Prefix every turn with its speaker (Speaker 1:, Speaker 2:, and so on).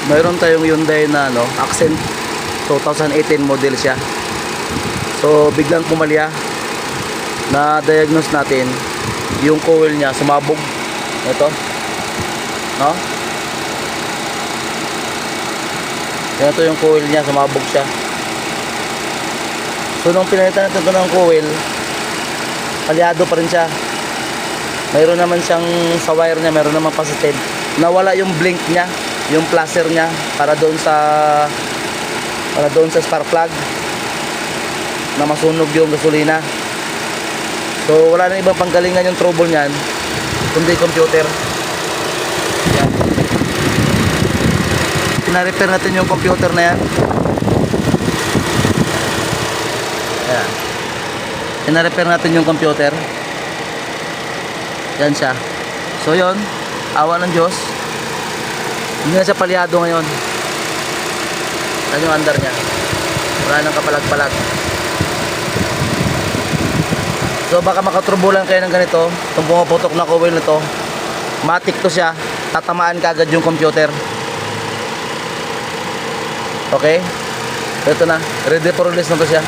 Speaker 1: mayroon tayong Hyundai na Accent 2018 model siya. So biglang pumalya, na diagnose natin yung coil niya sumabog. Ito, no? Ito yung coil niya, sumabog siya. So nung pinalitan natin ito ng coil, palyado pa rin siya. Mayroon naman siyang sa wire niya, mayroon naman positive. Nawala yung blink niya, yung flasher niya para doon sa spark plug na masunog yung gasolina. So wala na ibang panggalingan yung trouble niyan kundi computer. Yan. Pina-repair natin yung computer na yan. Yan. Pina-repair natin yung computer. Yan siya. So yon, awa ng Diyos, hindi na siya palyado ngayon. Yan yung under niya, wala nang kapalag-palag. So baka makatrubulan kayo ng ganito, itong pumaputok na coil na to, matik to siya, tatamaan ka agad yung computer. Okay, ito na, ready for release na to siya.